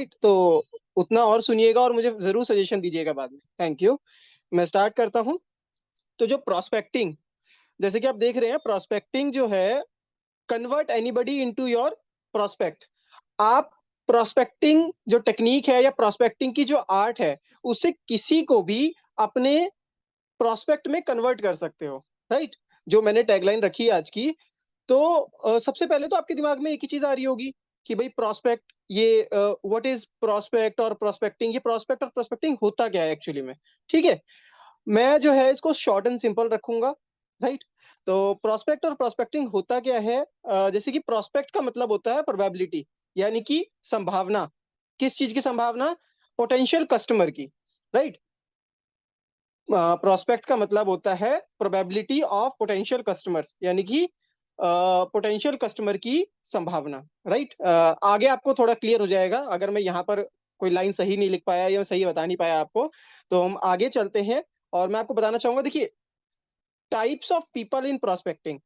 Right. तो उतना और सुनिएगा और मुझे जरूर सजेशन दीजिएगा बाद में। Thank you. मैं स्टार्ट करता हूँ। तो जो प्रोस्पेक्टिंग, जैसे कि आप देख रहे हैं, प्रोस्पेक्टिंग जो है, convert anybody into your prospect. आप प्रोस्पेक्टिंग जो टेक्निक है या प्रोस्पेक्टिंग की जो आर्ट है, उससे किसी को भी अपने प्रोस्पेक्ट में कन्वर्ट कर सकते हो, राइट। जो मैंने टैगलाइन रखी है आज की, तो सबसे पहले तो आपके दिमाग में एक ही चीज आ रही होगी कि भाई प्रोस्पेक्ट, ये व्हाट इज प्रोस्पेक्ट और प्रोस्पेक्टिंग, ये प्रोस्पेक्ट और प्रोस्पेक्टिंग होता क्या है एक्चुअली में। ठीक है, मैं जो है इसको शॉर्ट एंड सिंपल रखूंगा, राइट। तो प्रोस्पेक्ट और प्रोस्पेक्टिंग होता क्या है, जैसे कि प्रोस्पेक्ट का मतलब होता है प्रोबेबिलिटी, यानी कि संभावना। किस चीज की संभावना? पोटेंशियल कस्टमर की, राइट। प्रोस्पेक्ट का मतलब होता है प्रोबेबिलिटी ऑफ पोटेंशियल कस्टमर्स, यानी कि पोटेंशियल कस्टमर की संभावना, राइट। आगे आपको थोड़ा क्लियर हो जाएगा अगर मैं यहाँ पर कोई लाइन सही नहीं लिख पाया या सही बता नहीं पाया आपको। तो हम आगे चलते हैं और मैं आपको बताना चाहूंगा, देखिए, types of people in prospecting.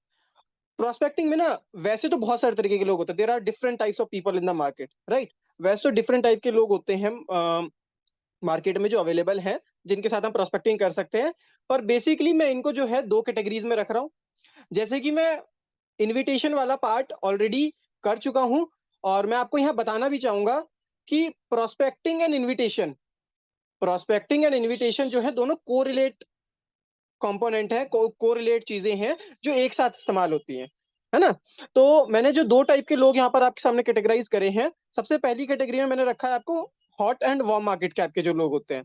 Prospecting में ना, वैसे तो बहुत सारे तरीके के लोग होते हैं, there are different types of people in the market, right. वैसे तो डिफरेंट टाइप के लोग होते हैं मार्केट में जो अवेलेबल हैं, जिनके साथ हम प्रोस्पेक्टिंग कर सकते हैं। पर बेसिकली मैं इनको जो है दो कैटेगरीज में रख रहा हूँ। जैसे कि मैं इनविटेशन वाला पार्ट ऑलरेडी कर चुका हूं, और मैं आपको यहां बताना भी चाहूंगा कि प्रोस्पेक्टिंग एंड इनविटेशन जो है, दोनों कोरिलेट कंपोनेंट है, कोरिलेट चीजें हैं जो एक साथ इस्तेमाल होती हैं, है ना। तो मैंने जो दो टाइप के लोग यहाँ पर आपके सामने कैटेगराइज करे हैं, सबसे पहली कैटेगरी में मैंने रखा है आपको hot and warm market cap के जो लोग होते हैं।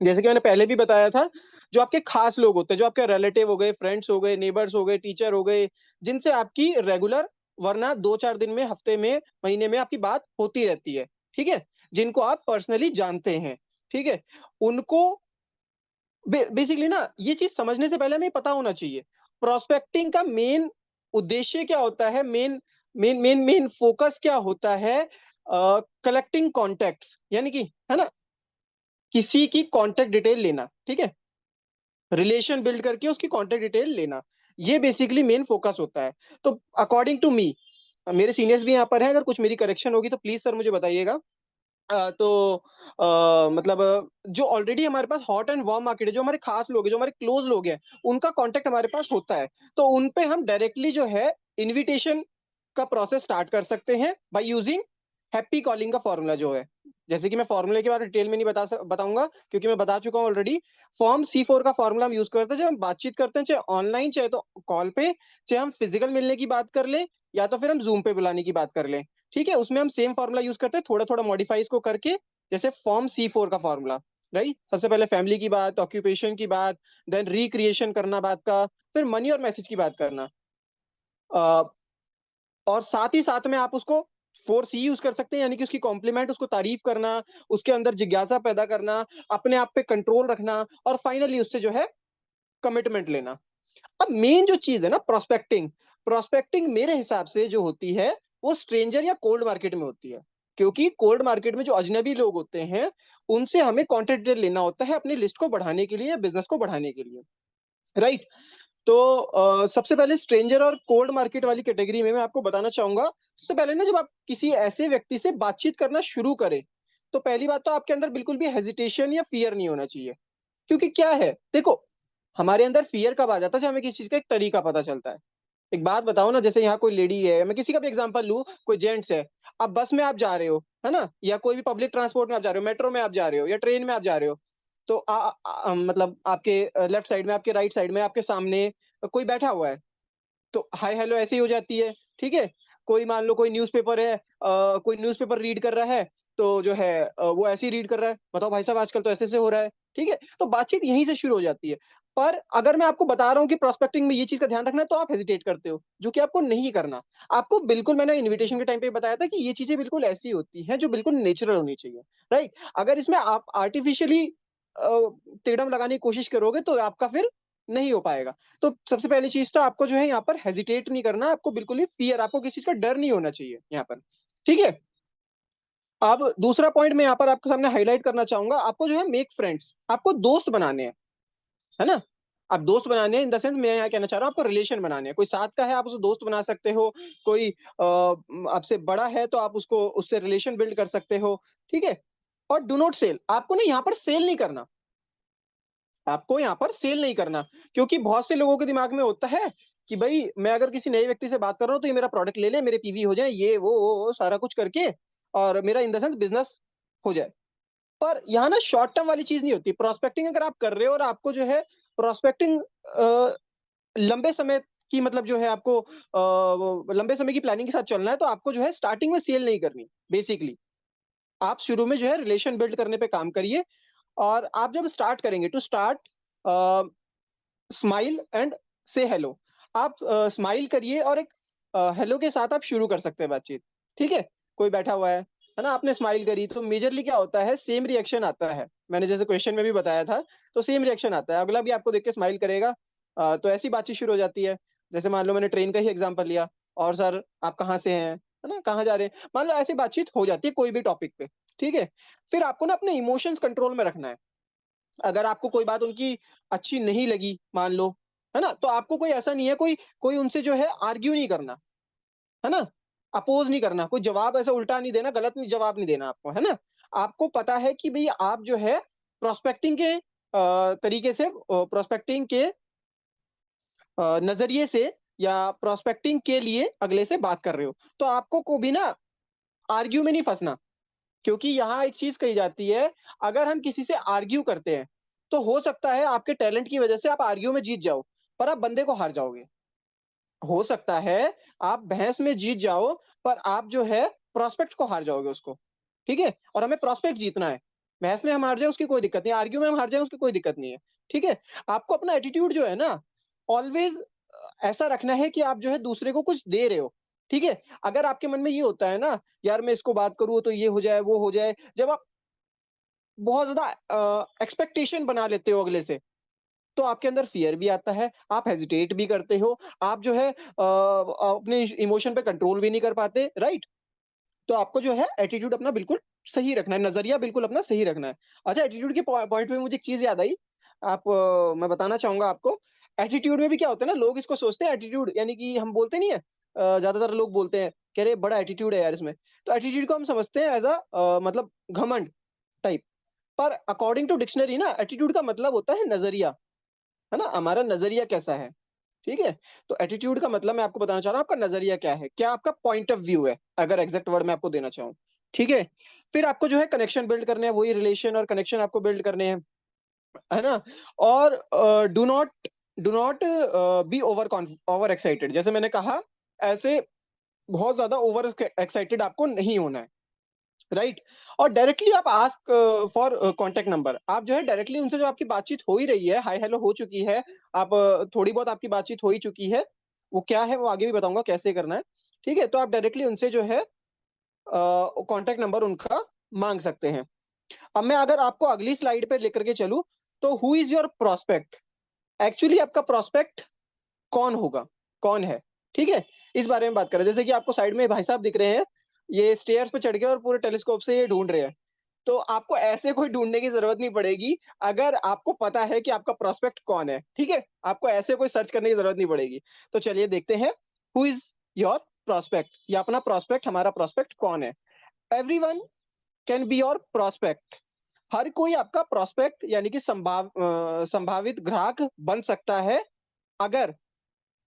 जैसे कि मैंने पहले भी बताया था, जो आपके खास लोग होते हैं, जो आपके रिलेटिव हो गए, फ्रेंड्स हो गए, नेबर्स हो गए, टीचर हो गए, जिनसे आपकी रेगुलर, वरना 2-4 दिन में, हफ्ते में, महीने में आपकी बात होती रहती है, ठीक है, जिनको आप पर्सनली जानते हैं, ठीक है। उनको बेसिकली ना, ये चीज समझने से पहले हमें पता होना चाहिए प्रोस्पेक्टिंग का मेन उद्देश्य क्या होता है, main main main main focus क्या होता है। कलेक्टिंग कॉन्टेक्ट्स, यानी कि, है ना, किसी की कॉन्टेक्ट डिटेल लेना, ठीक है, रिलेशन बिल्ड करके उसकी कॉन्टेक्ट डिटेल लेना, ये बेसिकली मेन फोकस होता है। तो अकॉर्डिंग टू मी, मेरे सीनियर्स भी यहाँ पर हैं, अगर कुछ मेरी करेक्शन होगी तो प्लीज सर मुझे बताइएगा। तो मतलब जो ऑलरेडी हमारे पास हॉट एंड वार्म मार्केट है, जो हमारे खास लोग हैं, जो हमारे क्लोज लोग हैं, उनका कांटेक्ट हमारे पास होता है, तो उन पे हम डायरेक्टली जो है इनविटेशन का प्रोसेस स्टार्ट कर सकते हैं बाय यूजिंग हैप्पी कॉलिंग का फॉर्मूला जो है। जैसे कि मैं फॉर्मूले के बारे में डिटेल में नहीं बताऊंगा, क्योंकि मैं बता चुका हूं ऑलरेडी। फॉर्म C4 का फॉर्मूला हम यूज करते हैं जब हम बातचीत करते हैं, चाहे ऑनलाइन, चाहे तो कॉल पे, चाहे हम फिजिकल मिलने की बात कर लें, या तो फिर हम जूम पे बुलाने की बात कर लें, ठीक है। उसमें हम सेम फॉर्मूला यूज करते हैं, थोड़ा थोड़ा मॉडिफाई इसको करके। जैसे फॉर्म C4 का फॉर्मूला, राइट, सबसे पहले फैमिली की बात, ऑक्यूपेशन की बात, देन रिक्रिएशन करना बात का, फिर मनी और मैसेज की बात करना। और साथ ही साथ में आप उसको 4C यूज कर सकते हैं, यानी कि उसकी कॉम्प्लीमेंट, उसको तारीफ करना, उसके अंदर जिज्ञासा पैदा करना, अपने आप पे कंट्रोल रखना, और फाइनली उससे जो है कमिटमेंट लेना। अब मेन जो चीज है ना, प्रोस्पेक्टिंग, प्रोस्पेक्टिंग मेरे हिसाब से जो होती है, वो स्ट्रेंजर या कोल्ड मार्केट में होती है। क्योंकि कोल्ड मार्केट में जो अजनबी लोग होते हैं, उनसे हमें कॉन्टेक्ट डिटेल लेना होता है अपनी लिस्ट को बढ़ाने के लिए, बिजनेस को बढ़ाने के लिए, राइट। तो सबसे पहले स्ट्रेंजर और कोल्ड मार्केट वाली कैटेगरी में मैं आपको बताना चाहूंगा। सबसे पहले ना, जब आप किसी ऐसे व्यक्ति से बातचीत करना शुरू करें, तो पहली बात तो आपके अंदर बिल्कुल भी हेजिटेशन या फियर नहीं होना चाहिए। क्योंकि क्या है, देखो, हमारे अंदर फियर कब आ जाता है, जब हमें किसी चीज का एक तरीका पता चलता है। एक बात बताओ ना, जैसे यहाँ कोई लेडी है, मैं किसी का भी एग्जांपल लूं, कोई जेंट्स है, अब बस में आप जा रहे हो, है ना, या कोई भी पब्लिक ट्रांसपोर्ट में आप जा रहे हो, मेट्रो में आप जा रहे हो, या ट्रेन में आप जा रहे हो, तो मतलब आपके लेफ्ट साइड में, आपके राइट साइड में, आपके सामने कोई बैठा हुआ है, तो हाय हेलो ऐसे ही हो जाती है, ठीक है। कोई मान लो कोई न्यूज़पेपर है, कोई न्यूज़पेपर रीड कर रहा है, तो जो है वो ऐसे ही रीड कर रहा है, बताओ भाई साहब आजकल तो ऐसे से हो रहा है, ठीक है। तो बातचीत यहीं से शुरू हो जाती है। पर अगर मैं आपको बता रहा हूँ कि प्रोस्पेक्टिंग में ये चीज का ध्यान रखना है, तो आप हेजिटेट करते हो, जो कि आपको नहीं करना। आपको बिल्कुल, मैंने इनविटेशन के टाइम पे बताया था कि ये चीजें बिल्कुल ऐसी होती हैं जो बिल्कुल नेचुरल होनी चाहिए, राइट। अगर इसमें आप आर्टिफिशियली टेढ़म लगाने की कोशिश करोगे, तो आपका फिर नहीं हो पाएगा। तो सबसे पहली चीज तो आपको जो है यहाँ पर हेजिटेट नहीं करना, आपको बिल्कुल ही फियर, आपको किसी चीज का डर नहीं होना चाहिए यहाँ पर, ठीक है। अब दूसरा पॉइंट मैं यहाँ पर आपके सामने हाईलाइट करना चाहूंगा, आपको जो है मेक फ्रेंड्स, आपको दोस्त बनाने हैं, है ना। आप दोस्त बनाने हैं इन द सेंस, मैं यहाँ कहना चाह रहा हूँ आपको रिलेशन बनाने हैं। कोई साथ का है आप उसे दोस्त बना सकते हो, कोई आपसे बड़ा है तो आप उसको उससे रिलेशन बिल्ड कर सकते हो, ठीक है? और डू नॉट सेल, आपको ना यहाँ पर सेल नहीं करना। आपको यहाँ पर सेल नहीं करना, क्योंकि बहुत से लोगों के दिमाग में होता है कि भई मैं अगर किसी नए व्यक्ति से बात कर रहा हूँ तो ये मेरा प्रोडक्ट ले ले, मेरे पीवी हो जाए, ये वो सारा कुछ करके और मेरा इन द सेंस बिज़नेस हो जाए। पर यहाँ ना शॉर्ट टर्म वाली चीज़ नहीं होती। प्रोस्पेक्टिंग अगर आप कर रहे हो और आपको जो है प्रोस्पेक्टिंग लंबे समय की मतलब जो है आपको वो लंबे समय की प्लानिंग के साथ चलना है, तो आपको जो है स्टार्टिंग में सेल नहीं करनी बेसिकली। आप शुरू में जो है रिलेशन बिल्ड करने पे काम करिए और आप जब स्टार्ट करेंगे to start a, smile and say hello. आप स्माइल करिए और एक हेलो के साथ आप शुरू कर सकते हैं बातचीत, ठीक है? कोई बैठा हुआ है ना? आपने स्माइल करी तो मेजरली क्या होता है, सेम रिएक्शन आता है। मैंने जैसे क्वेश्चन में भी बताया था, तो सेम रिएक्शन आता है। अगला भी आपको देख के स्माइल करेगा, तो ऐसी बातचीत शुरू हो जाती है। जैसे मान लो मैंने ट्रेन का ही एग्ज़ाम्पल लिया, और सर आप कहाँ से हैं? है ना? कहाँ जा रहे हैं? मान लो ऐसी बातचीत हो जाती है कोई भी टॉपिक पे, ठीक है? फिर आपको ना अपने इमोशंस कंट्रोल में रखना है। अगर आपको कोई बात उनकी अच्छी नहीं लगी, मान लो, है ना? तो आपको कोई ऐसा नहीं है, कोई कोई उनसे जो है आर्ग्यू नहीं करना, है ना? अपोज़ नहीं करना, कोई जवाब ऐसा उल्टा नहीं देना, गलत नहीं जवाब नहीं देना आपको, है ना? आपको पता है कि भई आप जो है प्रोस्पेक्टिंग के तरीके से प्रोस्पेक्टिंग के नज़रिए से या प्रोस्पेक्टिंग के लिए अगले से बात कर रहे हो। तो आपको को भी ना आर्ग्यू में नहीं फँसना। क्योंकि यहाँ एक चीज़ कही जाती है, अगर हम किसी से आर्ग्यू करते हैं, तो हो सकता है आपके टैलेंट की वज़ह से आप आर्ग्यू में जीत जाओ, पर आप बंदे को हार जाओगे। हो सकता है आप बहस में जीत जाओ, पर आप जो है प्रॉस्पेक्ट को हार जाओगे उसको, ठीक है? और हमें प्रॉस्पेक्ट जीतना है। बहस में हम हार जाएँ उसकी कोई दिक्कत नहीं है, आर्ग्यू में हम हार जाएँ उसकी कोई दिक्कत नहीं है, ठीक है? आपको अपना एटीट्यूड जो है ना, ऑलवेज़ ऐसा रखना है कि आप जो है दूसरे को कुछ दे रहे हो, ठीक है? अगर आपके मन में ये होता है ना, यार मैं इसको बात करूँ तो ये हो जाए, वो हो जाए, जब आप बहुत ज़्यादा एक्सपेक्टेशन बना लेते हो अगले से, तो आपके अंदर फ़ियर भी आता है, आप हेजिटेट भी करते हो, आप जो है अपने इमोशन पे कंट्रोल भी नहीं कर पाते, राइट? तो आपको जो है एटीट्यूड अपना बिल्कुल सही रखना है, नज़रिया बिल्कुल अपना सही रखना है। अच्छा, एटीट्यूड के पॉइंट पे मुझे एक चीज़ याद आई, मैं बताना चाहूँगा आपको। एटीट्यूड में भी क्या होता है ना, लोग इसको सोचते हैं एटीट्यूड यानी कि हम बोलते नहीं है ज़्यादातर लोग बोलते हैं कि अरे बड़ा एटीट्यूड है यार इसमें। तो एटीट्यूड को हम समझते हैं एज़ मतलब घमंड टाइप। पर अकॉर्डिंग टू डिक्शनरी ना एटीट्यूड का मतलब होता है नज़रिया, है ना? हमारा नज़रिया कैसा है, ठीक है? तो एटीट्यूड का मतलब मैं आपको बताना चाह रहा हूँ आपका नज़रिया क्या है? क्या आपका पॉइंट ऑफ व्यू है? अगर एग्ज़ैक्ट वर्ड मैं आपको देना चाहूँ, ठीक है? फिर आपको जो है कनेक्शन बिल्ड करने हैं, वही रिलेशन और कनेक्शन आपको बिल्ड करने हैं, है ना? और do not be over excited, जैसे मैंने कहा, ऐसे बहुत ज़्यादा ओवर एक्साइटेड आपको नहीं होना है। राइट। और डायरेक्टली आप आस्क फॉर कॉन्टैक्ट नंबर, आप जो है डायरेक्टली उनसे जो आपकी बातचीत हो ही रही है, हाय हेलो हो चुकी है, आप थोड़ी बहुत आपकी बातचीत हो ही चुकी है, वो क्या है वो आगे भी बताऊँगा कैसे करना है, ठीक है? तो आप डायरेक्टली उनसे जो है कॉन्टैक्ट नंबर उनका माँग सकते हैं। अब मैं अगर आपको अगली स्लाइड पे लेकर के चलूँ, तो who is your prospect? Actually आपका प्रोस्पेक्ट कौन होगा? कौन है? ठीक है? इस बारे में बात करें, जैसे कि आपको साइड में भाई साहब दिख रहे हैं, ये स्टेयर्स पे चढ़ के और पूरे टेलीस्कोप से ये ढूँढ रहे हैं। तो आपको ऐसे कोई ढूँढने की ज़रूरत नहीं पड़ेगी, अगर आपको पता है कि आपका प्रोस्पेक्ट कौन है, ठीक है? आपको ऐसे कोई सर्च करने की ज़रूरत नहीं पड़ेगी। तो चलिए देखते हैं, हू इज़ योर प्रोस्पेक्ट, या अपना प्रोस्पेक्ट, हमारा प्रोस्पेक्ट कौन है? Everyone can be your prospect. हर कोई आपका प्रोस्पेक्ट यानी कि संभावित ग्राहक बन सकता है, अगर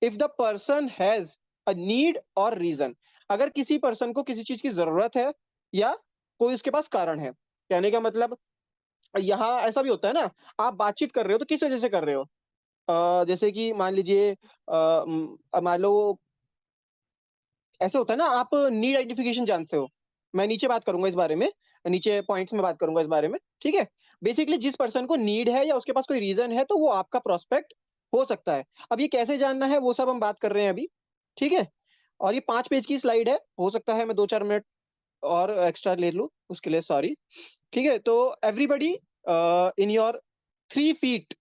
if the person has a need और रीज़न, अगर किसी पर्सन को किसी चीज़ की ज़रूरत है या कोई उसके पास कारण है। कहने का मतलब, यहाँ ऐसा भी होता है ना, आप बातचीत कर रहे हो तो किस वजह से कर रहे हो? जैसे कि मान लीजिए मान लो ऐसा होता है ना, आप नीड आइडेंटिफिकेशन जानते हो। मैं नीचे बात करूँगा इस बारे में, नीचे पॉइंट्स में बात करूँगा इस बारे में, ठीक है? बेसिकली जिस पर्सन को नीड है या उसके पास कोई रीज़न है, तो वो आपका प्रोस्पेक्ट हो सकता है। अब ये कैसे जानना है, वो सब हम बात कर रहे हैं अभी, ठीक है? और ये 5 पेज की स्लाइड है, हो सकता है मैं 2-4 मिनट और एक्स्ट्रा ले लूँ, उसके लिए सॉरी, ठीक है? तो everybody in your 3 feet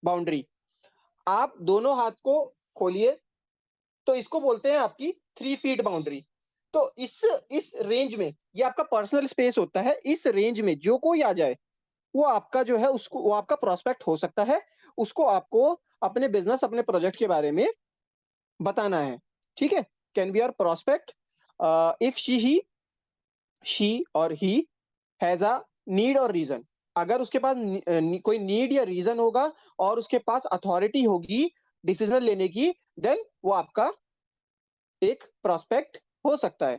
boundary, आप दोनों हाथ को खोलिए, तो इसको बोलते हैं आपकी 3 फीट बाउंड्री। तो इस रेंज में, ये आपका पर्सनल स्पेस होता है, इस रेंज में जो कोई आ जाए, वो आपका जो है उसको वो आपका प्रोस्पेक्ट हो सकता है। उसको आपको अपने बिज़नेस, अपने प्रोजेक्ट के बारे में बताना है, ठीक है? Can be your prospect if she और ही हैज़ अ नीड और रीज़न। अगर उसके पास कोई नीड या रीज़न होगा और उसके पास अथॉरिटी होगी डिसीज़न लेने की, देन वो आपका एक प्रोस्पेक्ट हो सकता है।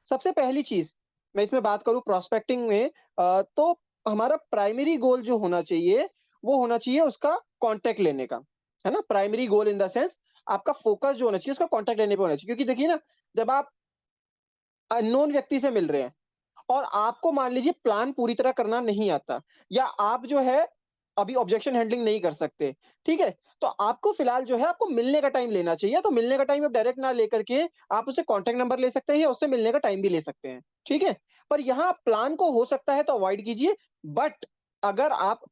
सबसे पहली चीज़ मैं इसमें बात करूँ प्रोस्पेक्टिंग में तो हमारा प्राइमरी गोल जो होना चाहिए, वो होना चाहिए उसका कॉन्टैक्ट लेने का, है ना? Primary goal in the sense आपका फ़ोकस जो होना चाहिए उसका कॉन्टैक्ट लेने पे होना चाहिए। क्योंकि देखिए ना, जब आप अननोन व्यक्ति से मिल रहे हैं और आपको मान लीजिए प्लान पूरी तरह करना नहीं आता या आप जो है अभी ऑब्जेक्शन हैंडलिंग नहीं कर सकते, ठीक है? तो आपको फिलहाल जो है आपको मिलने का टाइम लेना चाहिए। तो मिलने का टाइम आप डायरेक्ट ना लेकर के आप उससे कॉन्टैक्ट नंबर ले सकते हैं या उससे मिलने का टाइम भी ले सकते हैं, ठीक है? पर यहाँ प्लान को हो सकता है तो अवॉइड कीजिए, बट अगर आप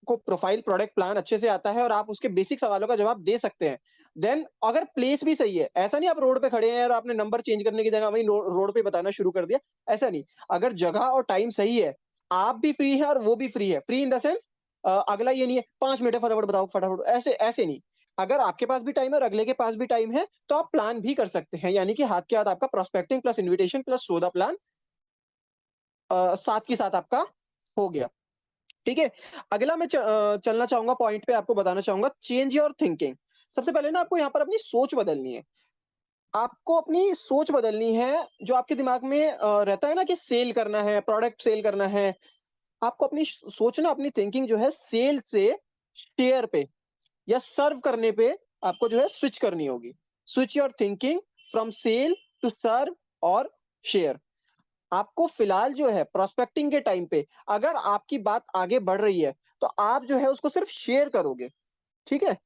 को प्रोफाइल प्रोडक्ट प्लान अच्छे से आता है और आप उसके बेसिक सवालों का जवाब दे सकते हैं। देन अगर प्लेस भी सही है, ऐसा नहीं आप रोड पे खड़े हैं और आपने नंबर चेंज करने की जगह वहीं रोड पे बताना शुरू कर दिया, ऐसा नहीं। अगर जगह और टाइम सही है, आप भी फ्री हैं और वो भी फ्री है। फ्री इन द सेंस अगला ये नहीं है 5 मिनट है फटाफट बताओ, फटाफट ऐसे ऐसे नहीं। अगर आपके पास भी टाइम है और अगले के पास भी टाइम है, तो आप प्लान भी कर सकते हैं। यानी कि हाथ के हाथ आपका प्रोस्पेक्टिंग प्लस इन्विटेशन प्लस सौदा प्लान साथ के साथ आपका हो गया। ठीक है? अगला मैं चलना चाहूँगा पॉइंट पे आपको बताना चाहूँगा चेंज योर थिंकिंग। सबसे पहले ना आपको यहाँ पर अपनी सोच बदलनी है। आपको अपनी सोच बदलनी है, जो आपके दिमाग में रहता है ना कि सेल करना है, प्रोडक्ट सेल करना है। आपको अपनी सोच ना अपनी थिंकिंग जो है सेल से शेयर पे या सर्व करने पे आपको जो है स्विच करनी होगी। Switch your thinking from sell to serve और शेयर। आपको फिलहाल जो है प्रोस्पेक्टिंग के टाइम पे अगर आपकी बात आगे बढ़ रही है, तो आप जो है उसको सिर्फ शेयर करोगे, ठीक है?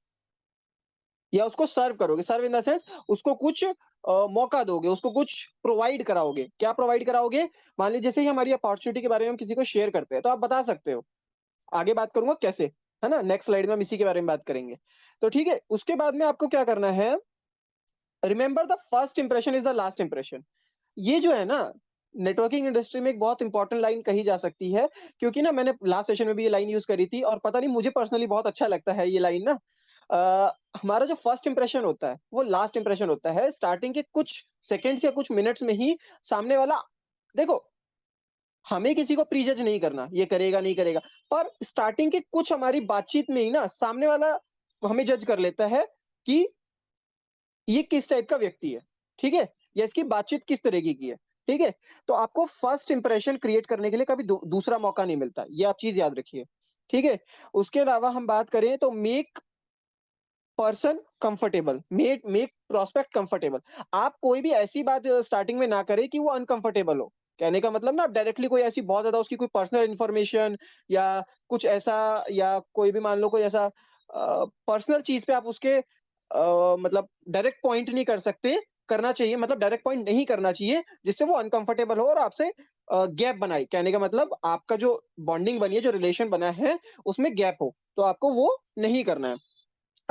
या उसको सर्व करोगे, सर्व इन द सेंस उसको कुछ मौका दोगे, उसको कुछ प्रोवाइड कराओगे। क्या प्रोवाइड कराओगे? मान लीजिए जैसे ही हमारी अपॉर्च्युनिटी के बारे में हम किसी को शेयर करते हैं, तो आप बता सकते हो। आगे बात करूँगा कैसे, है ना? नेक्स्ट स्लाइड में हम इसी के बारे में बात करेंगे। तो ठीक है, उसके बाद में आपको क्या करना है, remember the first impression is the last impression. ये जो है ना, नेटवर्किंग इंडस्ट्री में एक बहुत इंपॉर्टेंट लाइन कही जा सकती है, क्योंकि ना मैंने लास्ट सेशन में भी ये लाइन यूज़ करी थी और पता नहीं मुझे पर्सनली बहुत अच्छा लगता है ये लाइन ना। हमारा जो फर्स्ट इंप्रेशन होता है, वो लास्ट इंप्रेशन होता है। स्टार्टिंग के कुछ सेकंड्स या कुछ मिनट्स में ही सामने वाला देखो, हमें किसी को प्रीजज नहीं करना, ये करेगा, नहीं करेगा। पर स्टार्टिंग के कुछ हमारी बातचीत में ही ना सामने वाला हमें जज कर लेता है कि ये किस टाइप का व्यक्ति है, ठीक है? या इसकी बातचीत किस तरीके की है, ठीक है? तो आपको फर्स्ट इंप्रेशन क्रिएट करने के लिए कभी दूसरा मौका नहीं मिलता, ये आप चीज़ याद रखिए, ठीक है? उसके अलावा हम बात करें तो make person comfortable, make make prospect comfortable. आप कोई भी ऐसी बात स्टार्टिंग में ना करें कि वो अनकंफर्टेबल हो। कहने का मतलब ना आप डायरेक्टली कोई ऐसी बहुत ज़्यादा उसकी कोई पर्सनल इन्फॉर्मेशन या कुछ ऐसा या कोई भी मान लो कोई ऐसा पर्सनल चीज़ पे आप उसके मतलब डायरेक्ट पॉइंट नहीं कर सकते, करना चाहिए मतलब डायरेक्ट पॉइंट नहीं करना चाहिए, जिससे वो अनकंफर्टेबल हो और आपसे गैप बनाए। कहने का मतलब आपका जो बॉन्डिंग बनी है, जो रिलेशन बना है, उसमें गैप हो, तो आपको वो नहीं करना है।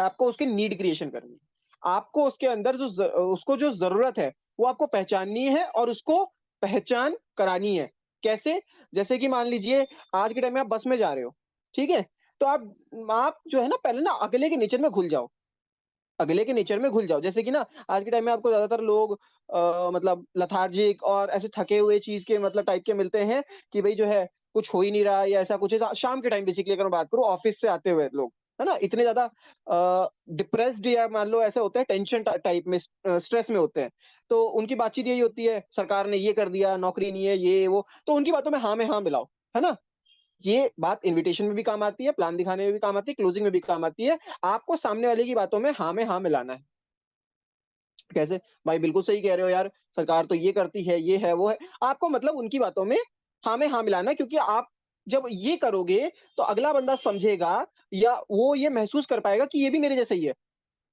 आपको उसकी नीड क्रिएशन करनी है। आपको उसके अंदर उसको जो ज़रूरत है, वो आपको पहचाननी है और उसको पहचान करानी है। कैसे? जैसे कि मान लीजिए आज के टाइम में आप बस में जा रहे हो, ठीक है? तो आप जो है ना पहले ना अगले के नेचर में घुल जाओ। अगले के नेचर में घुल जाओ। जैसे कि ना आज के टाइम में आपको ज़्यादातर लोग मतलब लेथार्जिक और ऐसे थके हुए चीज़ के मतलब टाइप के मिलते हैं कि भई जो है कुछ हो ही नहीं रहा या ऐसा कुछ है। शाम के टाइम बेसिकली अगर मैं बात करूँ ऑफ़िस से आते हुए लोग, है ना? इतने ज़्यादा डिप्रेस्ड या मान लो ऐसे होते हैं टेंशन टाइप में स्ट्रेस में होते हैं। तो उनकी बातचीत यही होती है, सरकार ने ये कर दिया, नौकरी नहीं है, ये वो। तो उनकी बातों में हाँ मिलाओ, है ना? ये बात इन्विटेशन में भी काम आती है, प्लान दिखाने में भी काम आती है, क्लोजिंग में भी काम आती है। आपको सामने वाले की बातों में हाँ मिलाना है। कैसे? भाई बिल्कुल सही कह रहे हो यार, सरकार तो ये करती है, ये है, वो है। आपको मतलब उनकी बातों में हाँ मिलाना है क्योंकि आप जब ये करोगे, तो अगला बंदा समझेगा या वो ये महसूस कर पाएगा कि ये भी मेरे जैसा ही है।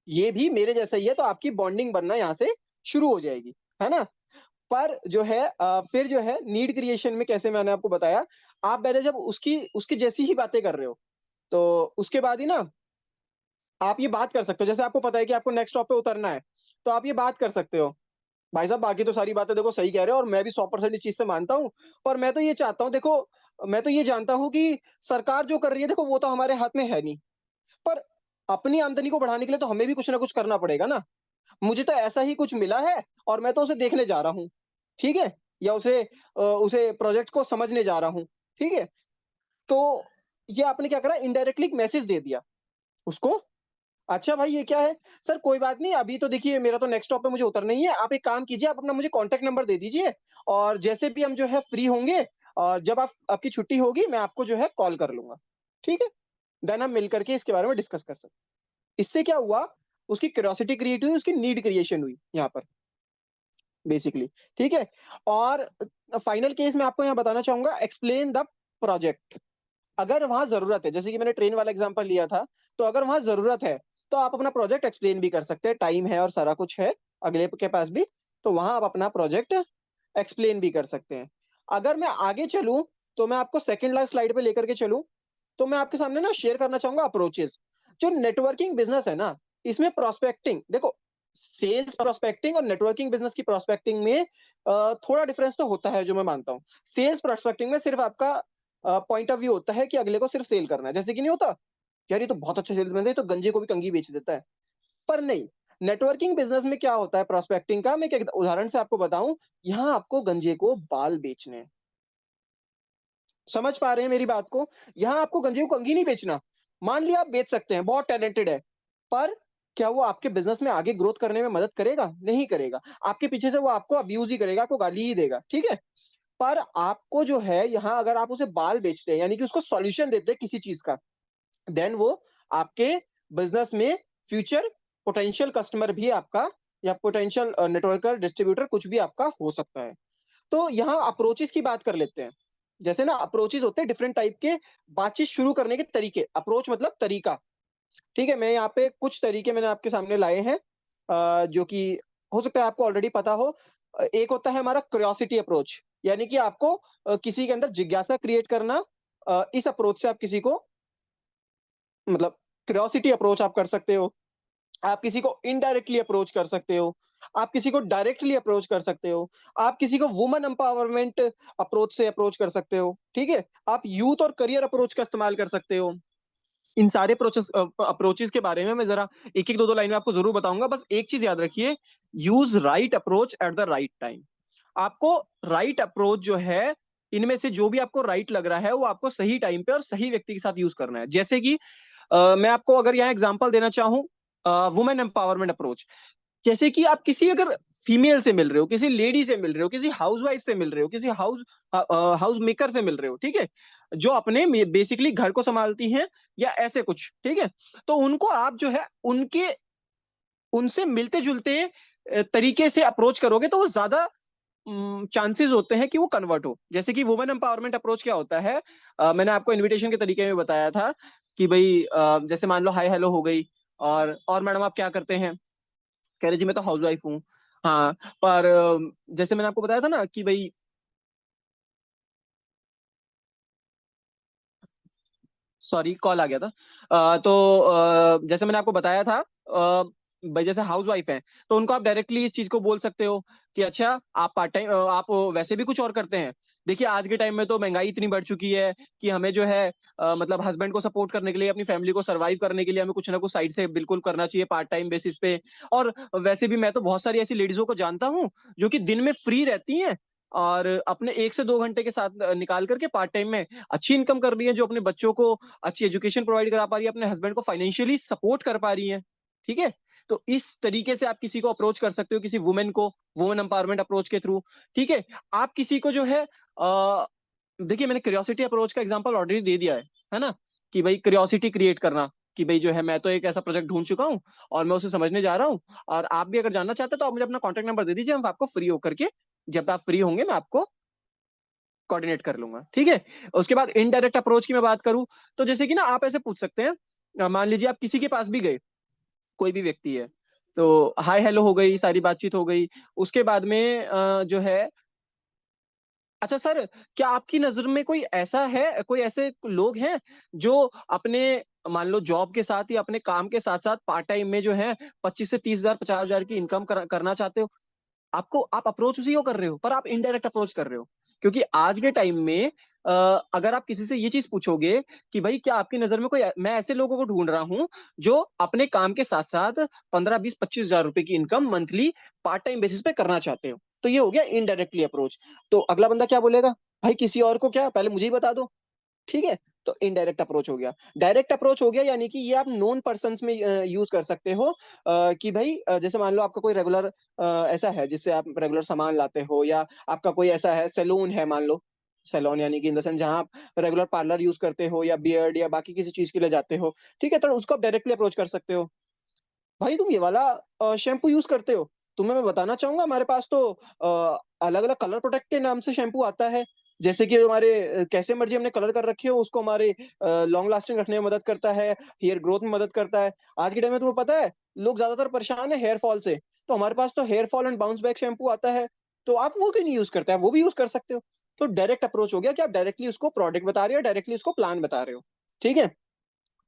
ये भी मेरे जैसा ही है, तो आपकी बॉन्डिंग बनना यहाँ से शुरू हो जाएगी। है ना? पर जो है फिर जो है नीड क्रिएशन में कैसे मैंने आपको बताया, आप पहले जब उसकी उसकी जैसी ही बातें कर रहे हो, तो उसके बाद ही ना आप ये बात कर सकते हो। जैसे आपको पता है कि आपको नेक्स्ट स्टॉप पे उतरना है, तो आप ये बात कर सकते हो भाई साहब बाकी तो सारी बातें देखो सही कह रहे हो और मैं भी 100% इस चीज से मानता हूँ। पर मैं तो ये चाहता हूँ, देखो मैं तो ये जानता हूँ कि सरकार जो कर रही है देखो वो तो हमारे हाथ में है नहीं। पर अपनी आमदनी को बढ़ाने के लिए तो हमें भी कुछ ना कुछ करना पड़ेगा ना। मुझे तो ऐसा ही कुछ मिला है और मैं तो उसे देखने जा रहा हूँ। ठीक है? या उसे प्रोजेक्ट को समझने जा रहा हूँ। ठीक है? तो ये आपने क्या करा, इनडायरेक्टली एक मैसेज दे दिया उसको। अच्छा भाई ये क्या है? सर कोई बात नहीं, अभी तो देखिए मेरा तो नेक्स्ट स्टॉप पे मुझे उतरना ही है। आप एक काम कीजिए, आप अपना मुझे कॉन्टैक्ट नंबर दे दीजिए और जैसे भी हम जो है फ्री होंगे और जब आप आपकी छुट्टी होगी मैं आपको जो है कॉल कर लूँगा। ठीक है? देन हम मिल करके इसके बारे में डिस्कस कर सकते हैं। इससे क्या हुआ, उसकी क्यूरियोसिटी क्रिएट हुई, उसकी नीड क्रिएशन हुई यहाँ पर बेसिकली। ठीक है? और फाइनल केस मैं आपको यहाँ बताना चाहूँगा, एक्सप्लेन द प्रोजेक्ट। अगर वहाँ ज़रूरत है, जैसे कि मैंने ट्रेन वाला एग्ज़ाम्पल लिया था, तो अगर वहाँ ज़रूरत है, तो आप अपना प्रोजेक्ट एक्सप्लेन भी कर सकते हैं, टाइम है और सारा कुछ है अगले के पास भी, तो वहाँ आप अपना प्रोजेक्ट एक्सप्लेन भी कर सकते हैं। अगर मैं आगे चलूँ, तो मैं आपको सेकंड लास्ट स्लाइड पे लेकर के चलूँ, तो मैं आपके सामने ना शेयर करना चाहूँगा अप्रोचेज़। जो नेटवर्किंग बिज़नेस है ना, इसमें प्रोस्पेक्टिंग देखो, सेल्स प्रोस्पेक्टिंग और नेटवर्किंग बिज़नेस की प्रोस्पेक्टिंग में थोड़ा डिफरेंस तो होता है जो मैं मानता हूँ। सेल्स प्रोस्पेक्टिंग में सिर्फ आपका पॉइंट ऑफ व्यू होता है कि अगले को सिर्फ सेल करना है। जैसे कि नहीं होता, यार ये तो बहुत अच्छा सेल्समैन है, ये तो गंजे को भी कंघी बेच देता है। पर नहीं, नेटवर्किंग बिज़नेस में क्या होता है प्रोस्पेक्टिंग का, मैं एक उदाहरण से आपको बताऊँ, यहाँ आपको गंजे को बाल बेचने हैं। समझ पा रहे हैं मेरी बात को? यहाँ आपको गंजे को कंघी नहीं बेचना। मान लिया आप बेच सकते हैं, बहुत टैलेंटेड है, पर क्या वो आपके बिज़नेस में आगे ग्रोथ करने में मदद करेगा? नहीं करेगा। आपके पीछे से वो आपको अब्यूज़ ही करेगा, आपको गाली ही देगा, ठीक है? पर आपको जो है यहाँ अगर आप उसे बाल बेचते हैं, यानी कि उसको सॉल्यूशन देते हैं किसी चीज़ का, देन वो आपके बिज़नेस में फ्यूचर पोटेंशियल कस्टमर भी आपका या पोटेंशियल नेटवर्कर, डिस्ट्रीब्यूटर कुछ भी आपका हो सकता है। तो यहाँ अप्रोचेज़ की बात कर लेते हैं। जैसे ना अप्रोचेज़ होते हैं डिफरेंट टाइप के, बातचीत शुरू करने के तरीके। अप्रोच मतलब तरीका, ठीक है? मैं यहाँ पे कुछ तरीके मैंने आपके सामने लाए हैं जो कि हो सकता है आपको ऑलरेडी पता हो। एक होता है हमारा क्यूरियोसिटी अप्रोच, यानी कि आपको किसी के अंदर जिज्ञासा क्रिएट करना। इस अप्रोच से आप किसी को मतलब क्यूरियोसिटी अप्रोच आप कर सकते हो। आप किसी को इनडायरेक्टली अप्रोच कर सकते हो। आप किसी को डायरेक्टली अप्रोच कर सकते हो। आप किसी को वुमन एम्पावरमेंट अप्रोच से अप्रोच कर सकते हो, ठीक है? आप यूथ और करियर अप्रोच का इस्तेमाल कर सकते हो। इन सारे अप्रोचेज़ के बारे में मैं ज़रा एक-एक, 2-2 लाइन में आपको ज़रूर बताऊँगा। बस एक चीज़ याद रखिए, use right approach at the right time. आपको राइट अप्रोच जो है, इनमें से जो भी आपको राइट लग रहा है, वो आपको सही टाइम पे और सही व्यक्ति के साथ यूज़ करना है। जैसे कि मैं आपको अगर यहाँ एग्ज़ाम्पल देना चाहूँ, वुमेन एम्पावरमेंट अप्रोच। जैसे कि आप किसी अगर फीमेल से मिल रहे हो, किसी लेडी से मिल रहे हो, किसी हाउसवाइफ से मिल रहे हो, किसी हाउस मेकर से मिल रहे हो, ठीक है? जो अपने में बेसिकली घर को सँभालती हैं या ऐसे कुछ, ठीक है? तो उनको आप जो है उनसे मिलते-जुलते तरीके से अप्रोच करोगे तो वो ज़्यादा चांसेस होते हैं कि वो कन्वर्ट हो। जैसे कि वुमेन एम्पावरमेंट अप्रोच क्या होता है, मैंने आपको इन्विटेशन के तरीके में बताया था कि भई जैसे मान लो हाय हेलो हो गई और मैडम आप क्या करते हैं? कह रहे जी मैं तो हाउसवाइफ हूँ। हाँ, पर जैसे मैंने आपको बताया था ना कि भई सॉरी कॉल आ गया था। जैसे मैंने आपको बताया था भई जैसे हाउसवाइफ हैं, तो उनको आप डायरेक्टली इस चीज़ को बोल सकते हो कि अच्छा आप पार्ट टाइम आप वैसे भी कुछ और करते हैं। देखिए आज के टाइम में तो महँगाई इतनी बढ़ चुकी है कि हमें जो है मतलब हस्बैंड को सपोर्ट करने के लिए, अपनी फैमिली को सर्वाइव करने के लिए हमें कुछ ना कुछ साइड से बिल्कुल करना चाहिए पार्ट टाइम बेसिस पे। और वैसे भी मैं तो बहुत सारी ऐसी लेडीज़ों को जानता हूँ, जो कि दिन में फ्री रहती हैं और अपने 1 से 2 घंटे के साथ निकाल कर के पार्ट टाइम में अच्छी इनकम कर रही हैं, जो अपने बच्चों को अच्छी एजुकेशन प्रोवाइड करा पा रही है, अपने हस्बैंड को फाइनेंशियली सपोर्ट कर पा रही हैं, ठीक है? तो इस तरीके से आप किसी को अप्रोच कर सकते हो, किसी वुमन को, वुमन एम्पावरमेंट अप्रोच के थ्रू, ठीक है? आप किसी को जो है देखिए मैंने क्यूरियोसिटी अप्रोच का एग्जांपल ऑलरेडी दे दिया है ना? कि भई क्यूरियोसिटी क्रिएट करना, कि भई जो है मैं तो एक ऐसा प्रोजेक्ट ढूँढ चुका हूँ और मैं उसे समझने जा रहा हूँ और आप भी अगर जानना चाहते हैं तो आप मुझे अपना कॉन्टैक्ट नंबर दे दीजिए, हम आपको फ्री होकर के जब आप फ्री होंगे मैं आपको कोऑर्डिनेट कर लूँगा, ठीक है? उसके बाद इनडायरेक्ट अप्रोच की मैं बात करूँ, तो जैसे कि ना आप ऐसे पूछ सकते हैं मान लीजिए आप किसी के पास भी गए, कोई भी व्यक्ति है, तो हाय हेलो हो गई, सारी बातचीत हो गई। उसके बाद में जो है अच्छा सर, क्या आपकी नज़र में कोई ऐसे लोग हैं जो अपने मान लो जॉब के साथ या अपने काम के साथ-साथ पार्ट टाइम में जो है 25 से 30,000 50,000 की इनकम करना चाहते हो? आपको, आप अप्रोच उसी को कर रहे हो, पर आप इनडायरेक्ट अप्रोच कर रहे हो। क्योंकि आज के टाइम में अगर आप किसी से ये चीज पूछोगे कि भाई क्या आपकी नजर में कोई, मैं ऐसे लोगों को ढूंढ रहा हूं जो अपने काम के साथ साथ 15, 20, 25 हजार रुपए की income monthly part time basis पे करना चाहते हो, तो ये हो गया इनडायरेक्टली अप्रोच। तो अगला बंदा क्या बोलेगा, भाई किसी और को क्या, पहले मुझे ही बता दो। ठीक है, तो इनडायरेक्ट अप्रोच हो गया। डायरेक्ट अप्रोच हो गया यानी कि ये आप नोन पर्सन्स में यूज कर सकते हो, कि भाई जैसे मान लो आपका कोई रेगुलर ऐसा है जिससे आप रेगुलर सामान लाते हो, या आपका कोई ऐसा है सैलून है मान लो, सैलून यानी कि इन द सेंस जहां आप रेगुलर पार्लर यूज करते हो या बियर्ड या बाकी किसी चीज के लिए जाते हो। ठीक है, तो उसको आप डायरेक्टली अप्रोच कर सकते हो, भाई तुम ये वाला शैम्पू यूज करते हो, तुम्हें मैं बताना चाहूंगा हमारे पास तो अलग अलग कलर प्रोटेक्ट के नाम से शैम्पू आता है। जैसे कि हमारे कैसे मर्जी हमने कलर कर रखे हो उसको हमारे लॉन्ग लास्टिंग रखने में मदद करता है, हेयर ग्रोथ में मदद करता है। आज के टाइम में तुम्हें पता है लोग ज्यादातर परेशान है हेयर फॉल से, तो हमारे पास तो hair fall and bounce back shampoo आता है। तो आप वो क्यों नहीं यूज करते, आप वो भी यूज कर सकते हो। तो डायरेक्ट अप्रोच हो गया कि आप डायरेक्टली उसको प्रोडक्ट बता रहे हो, डायरेक्टली उसको प्लान बता रहे हो। ठीक है,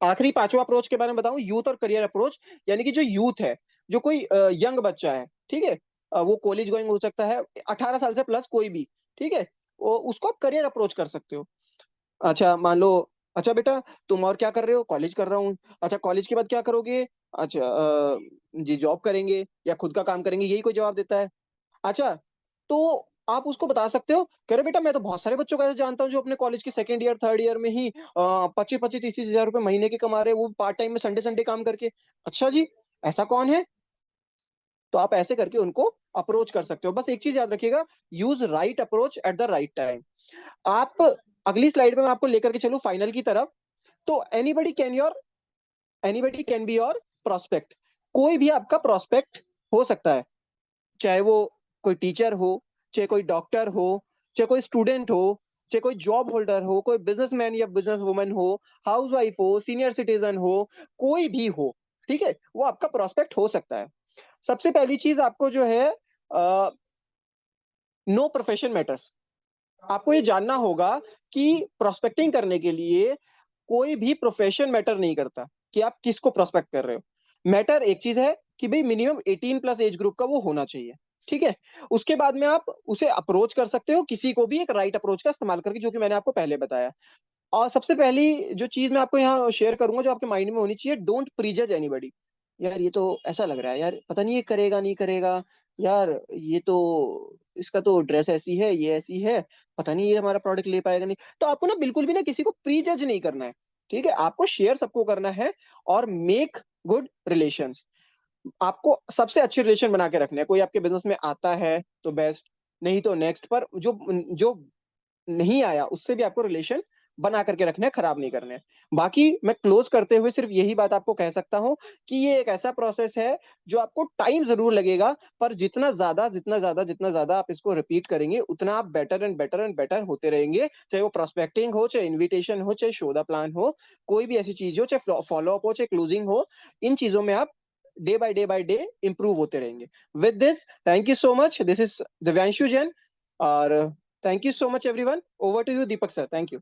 आखिरी पांचवा अप्रोच के बारे में बताऊं, यूथ और करियर अप्रोच। यानी कि जो यूथ है, जो कोई यंग बच्चा है, ठीक है, वो कॉलेज गोइंग हो सकता है, 18 साल से प्लस कोई भी, ठीक है, वो उसको आप करियर अप्रोच कर सकते हो। अच्छा मान लो, अच्छा बेटा तुम और क्या कर रहे हो, कॉलेज कर रहा हूँ। अच्छा कॉलेज के बाद क्या करोगे, अच्छा जी जॉब करेंगे या खुद का काम करेंगे, यही कोई जवाब देता है। अच्छा, तो आप उसको बता सकते हो, कह रहे बेटा मैं तो बहुत सारे बच्चों को ऐसे जानता हूँ जो अपने कॉलेज के सेकंड ईयर थर्ड ईयर में ही 25, 25, 30, 30 हजार रुपए महीने के कमा रहे हैं, वो पार्ट टाइम में संडे संडे काम करके। अच्छा जी, ऐसा कौन है। तो आप ऐसे करके उनको अप्रोच कर सकते हो। बस एक चीज याद रखिएगा, use right approach at the right time. आप अगली स्लाइड में मैं आपको लेकर के चलूं फाइनल की तरफ। तो anybody can be your prospect. कोई भी आपका प्रोस्पेक्ट हो सकता है, चाहे वो कोई टीचर हो, चाहे कोई डॉक्टर हो, चाहे कोई स्टूडेंट हो, चाहे कोई जॉब होल्डर हो, कोई बिजनेसमैन या बिजनेस वुमन हो, हाउसवाइफ हो, सीनियर सिटीजन हो, कोई भी हो। ठीक है, वो आपका प्रोस्पेक्ट हो सकता है। सबसे पहली चीज आपको जो है, नो प्रोफेशन मैटर्स। आपको ये जानना होगा कि प्रोस्पेक्टिंग करने के लिए कोई भी प्रोफेशन मैटर नहीं करता, कि आप किसको प्रोस्पेक्ट कर रहे हो। मैटर एक चीज है कि भाई मिनिमम 18+ एज ग्रुप का वो होना चाहिए। ठीक है, उसके बाद में आप उसे अप्रोच कर सकते हो किसी को भी एक राइट अप्रोच का इस्तेमाल करके, जो कि मैंने आपको पहले बताया। और सबसे पहली जो चीज मैं आपको यहाँ शेयर करूंगा जो आपके माइंड में होनी चाहिए, डोंट प्रीजज एनीबॉडी। यार ये तो ऐसा लग रहा है, यार पता नहीं ये करेगा नहीं करेगा, यार ये तो इसका तो ड्रेस ऐसी है, ये ऐसी है, पता नहीं ये हमारा प्रोडक्ट ले पाएगा नहीं। तो आपको ना बिल्कुल भी ना किसी को प्रीजज नहीं करना है। ठीक है, आपको शेयर सबको करना है, और मेक गुड रिलेशंस। आपको सबसे अच्छे रिलेशन बना के रखने हैं। कोई आपके बिजनेस में आता है तो बेस्ट, नहीं तो नेक्स्ट, पर जो जो नहीं आया उससे भी आपको रिलेशन बना करके रखने हैं, खराब नहीं करने हैं। बाकी मैं क्लोज करते हुए सिर्फ यही बात आपको कह सकता हूं कि ये एक ऐसा प्रोसेस है जो आपको टाइम जरूर लगेगा, पर जितना ज्यादा आप इसको रिपीट करेंगे उतना आप better and better and better होते रहेंगे। चाहे वो प्रोस्पेक्टिंग हो, चाहे इन्विटेशन हो, चाहे शो द प्लान हो, कोई भी ऐसी चीज हो, चाहे फॉलो अप हो, चाहे क्लोजिंग हो, इन चीजों में आप डे बाय डे इंप्रूव होते रहेंगे। With this, thank you so much, this is Divyanshu Jain, और thank you so much, everyone. Over to you, Deepak sir. Thank you.